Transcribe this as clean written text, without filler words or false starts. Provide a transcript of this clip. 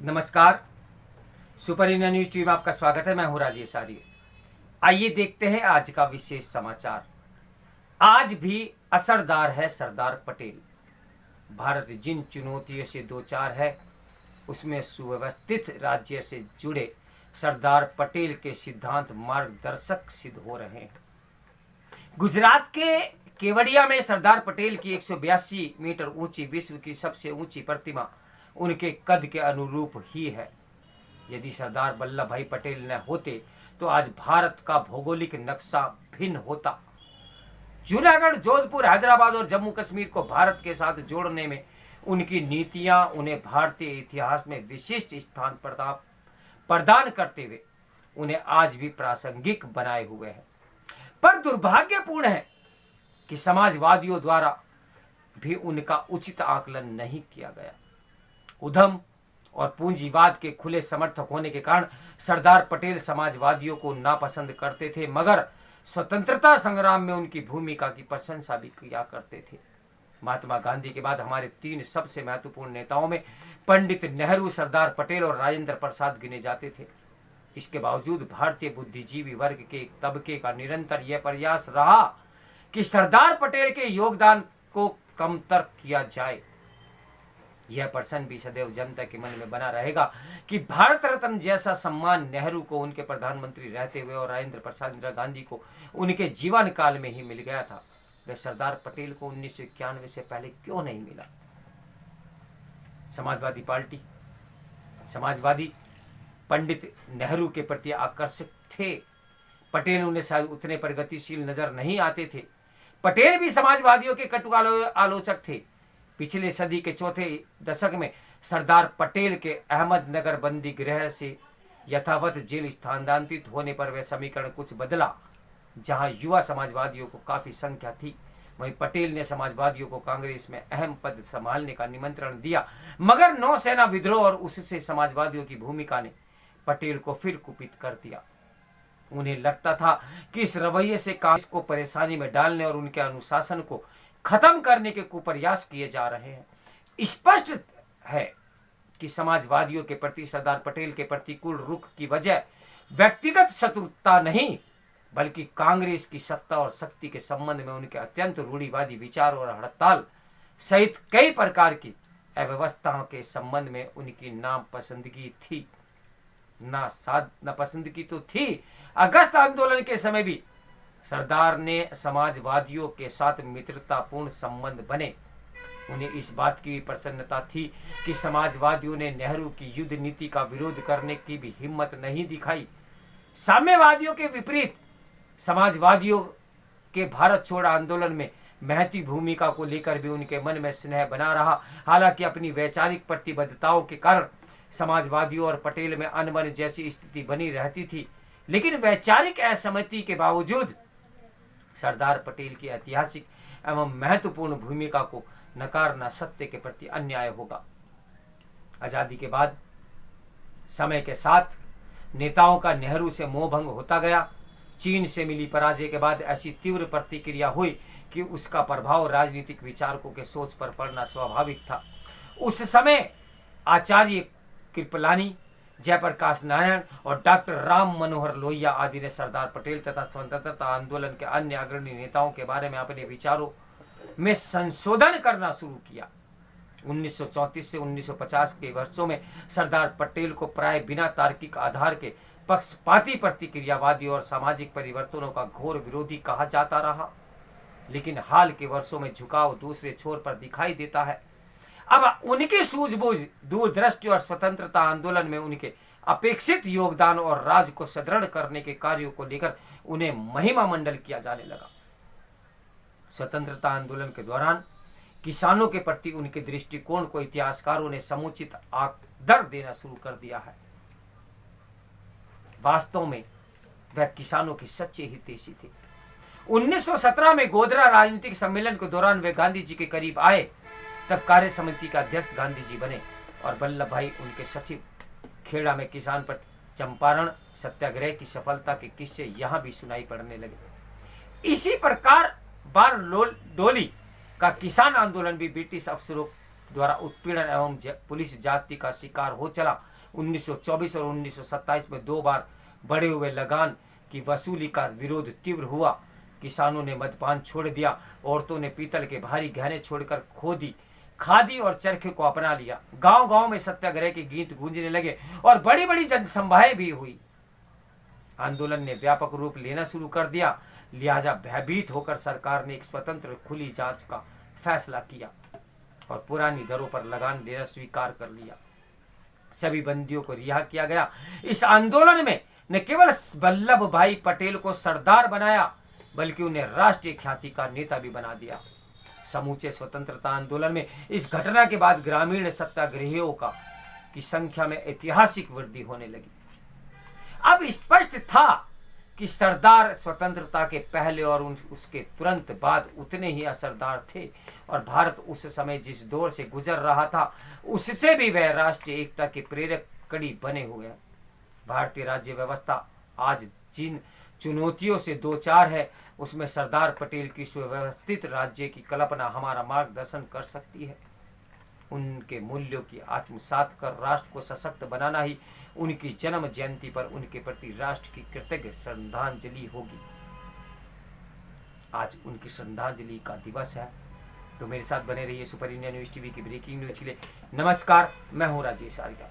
नमस्कार। Super India news team में आपका स्वागत है। मैं हूं राजेश आर्य। आइए देखते हैं आज का विशेष समाचार। आज भी असरदार है सरदार पटेल। भारत जिन चुनौतियों से दो चार है उसमें सुव्यवस्थित राज्य से जुड़े सरदार पटेल के सिद्धांत मार्गदर्शक सिद्ध हो रहे हैं। गुजरात के केवड़िया में सरदार पटेल की 182 मीटर ऊंची विश्व की सबसे ऊंची प्रतिमा उनके कद के अनुरूप ही है। यदि सरदार वल्लभ भाई पटेल न होते तो आज भारत का भौगोलिक नक्शा भिन्न होता। जूनागढ़, जोधपुर, हैदराबाद और जम्मू कश्मीर को भारत के साथ जोड़ने में उनकी नीतियां उन्हें भारतीय इतिहास में विशिष्ट स्थान प्रदान करते हुए उन्हें आज भी प्रासंगिक बनाए हुए हैं। पर दुर्भाग्यपूर्ण है कि समाजवादियों द्वारा भी उनका उचित आकलन नहीं किया गया। उधम और पूंजीवाद के खुले समर्थक होने के कारण सरदार पटेल समाजवादियों को नापसंद करते थे, मगर स्वतंत्रता संग्राम में उनकी भूमिका की प्रशंसा भी किया करते थे। महात्मा गांधी के बाद हमारे तीन सबसे महत्वपूर्ण नेताओं में पंडित नेहरू, सरदार पटेल और राजेंद्र प्रसाद गिने जाते थे। इसके बावजूद भारतीय बुद्धिजीवी वर्ग के एक तबके का निरंतर यह प्रयास रहा कि सरदार पटेल के योगदान को कमतर किया जाए। यह प्रश्न भी सदैव जनता के मन में बना रहेगा कि भारत रत्न जैसा सम्मान नेहरू को उनके प्रधानमंत्री रहते हुए और राजेंद्र प्रसाद इंदिरा गांधी को उनके जीवन काल में ही मिल गया था, वह सरदार पटेल को 1991 से पहले क्यों नहीं मिला। समाजवादी पंडित नेहरू के प्रति आकर्षक थे। पटेल उन्हें शायद उतने प्रगतिशील नजर नहीं आते थे। पटेल भी समाजवादियों के कटु आलोचक थे। पिछले सदी के चौथे दशक में सरदार पटेल के अहमदनगर बंदी गृह से यथावत जेल स्थानांतरित होने पर वह समीकरण कुछ बदला। जहां युवा समाजवादियों को काफी संख्या थी, वहीं पटेल ने समाजवादियों को कांग्रेस में अहम पद संभालने का निमंत्रण दिया, मगर नौसेना विद्रोह और उससे समाजवादियों की भूमिका ने पटेल को फिर कुपित कर दिया। उन्हें लगता था कि इस रवैये से कांग्रेस को परेशानी में डालने और उनके अनुशासन को खत्म करने के कुप्रयास किए जा रहे हैं। स्पष्ट है कि समाजवादियों के प्रति सरदार पटेल के प्रतिकूल रुख की वजह व्यक्तिगत शत्रुता नहीं, बल्कि कांग्रेस की सत्ता और शक्ति के संबंध में उनके अत्यंत रूढ़िवादी विचार और हड़ताल सहित कई प्रकार की अव्यवस्थाओं के संबंध में उनकी नापसंदगी थी। नापसंदगी तो थी। अगस्त आंदोलन के समय भी सरदार ने समाजवादियों के साथ मित्रतापूर्ण संबंध बने। उन्हें इस बात की भी प्रसन्नता थी कि समाजवादियों ने नेहरू की युद्ध नीति का विरोध करने की भी हिम्मत नहीं दिखाई। साम्यवादियों के विपरीत समाजवादियों के भारत छोड़ आंदोलन में महती भूमिका को लेकर भी उनके मन में स्नेह बना रहा। हालांकि अपनी वैचारिक प्रतिबद्धताओं के कारण समाजवादियों और पटेल में अनबन जैसी स्थिति बनी रहती थी, लेकिन वैचारिक असहमति के बावजूद सरदार पटेल की ऐतिहासिक एवं महत्वपूर्ण भूमिका को नकारना सत्य के प्रति अन्याय होगा। आजादी के बाद समय के साथ नेताओं का नेहरू से मोहभंग होता गया। चीन से मिली पराजय के बाद ऐसी तीव्र प्रतिक्रिया हुई कि उसका प्रभाव राजनीतिक विचारकों के सोच पर पड़ना स्वाभाविक था। उस समय आचार्य कृपलानी, जयप्रकाश नारायण और डॉक्टर राम मनोहर लोहिया आदि ने सरदार पटेल तथा स्वतंत्रता आंदोलन के अन्य अग्रणी नेताओं के बारे में अपने विचारों में संशोधन करना शुरू किया। 1934 से 1950 के वर्षों में सरदार पटेल को प्राय बिना तार्किक आधार के पक्षपाती, प्रतिक्रियावादी और सामाजिक परिवर्तनों का घोर विरोधी कहा जाता रहा, लेकिन हाल के वर्षों में झुकाव दूसरे छोर पर दिखाई देता है। अब उनकी सूझबूझ, दूरदृष्टि और स्वतंत्रता आंदोलन में उनके अपेक्षित योगदान और राज्य को सुदृढ़ करने के कार्यों को लेकर उन्हें महिमा मंडल किया जाने लगा। स्वतंत्रता आंदोलन के दौरान किसानों के प्रति उनके दृष्टिकोण को इतिहासकारों ने समुचित आदर देना शुरू कर दिया है। वास्तव में वह किसानों की सच्चे हितैषी थे। 1917 में गोधरा राजनीतिक सम्मेलन के दौरान वे गांधी जी के करीब आए। तब कार्य समिति का अध्यक्ष गांधी जी बने और वल्लभ भाई उनके सचिव। खेड़ा में किसान पर चंपारण सत्याग्रह की सफलता के किस्से यहां भी सुनाई पड़ने लगे। इसी प्रकार बारडोली का किसान आंदोलन भी ब्रिटिश अफसरों द्वारा उत्पीड़न एवं पुलिस जाति का शिकार हो चला। 1924 और 1927 में 2 बार बढ़े हुए लगान की वसूली का विरोध तीव्र हुआ। किसानों ने मद्यपान छोड़ दिया, औरतों ने पीतल के भारी गहने छोड़कर खादी और चरखे को अपना लिया। गांव गांव में सत्याग्रह के गीत गूंजने लगे और बड़ी बड़ी जनसभाएं भी हुई। आंदोलन ने व्यापक रूप लेना शुरू कर दिया। लिहाजा भयभीत होकर सरकार ने एक स्वतंत्र खुली जांच का फैसला किया और पुरानी दरों पर लगान देना स्वीकार कर लिया। सभी बंदियों को रिहा किया गया। इस आंदोलन में न केवल वल्लभ भाई पटेल को सरदार बनाया, बल्कि उन्हें राष्ट्रीय ख्याति का नेता भी बना दिया। समूचे स्वतंत्रता आंदोलन में इस घटना के बाद ग्रामीण सत्याग्रहियों की संख्या में ऐतिहासिक वृद्धि होने लगी। अब स्पष्ट था कि सरदार स्वतंत्रता के पहले और उसके तुरंत बाद उतने ही असरदार थे और भारत उस समय जिस दौर से गुजर रहा था उससे भी वह राष्ट्रीय एकता के प्रेरक कड़ी बने हुए हैं। भारतीय राज्य व्यवस्था आज जिन चुनौतियों से दो चार है, उसमें सरदार पटेल की सुव्यवस्थित राज्य की कल्पना हमारा मार्गदर्शन कर सकती है। उनके मूल्यों की आत्मसात कर राष्ट्र को सशक्त बनाना ही उनकी जन्म जयंती पर उनके प्रति राष्ट्र की कृतज्ञ श्रद्धांजलि होगी। आज उनकी श्रद्धांजलि का दिवस है, तो मेरे साथ बने रहिए सुपर इंडिया न्यूज टीवी की ब्रेकिंग न्यूज के लिए। नमस्कार, मैं हूं राजेश आर्या।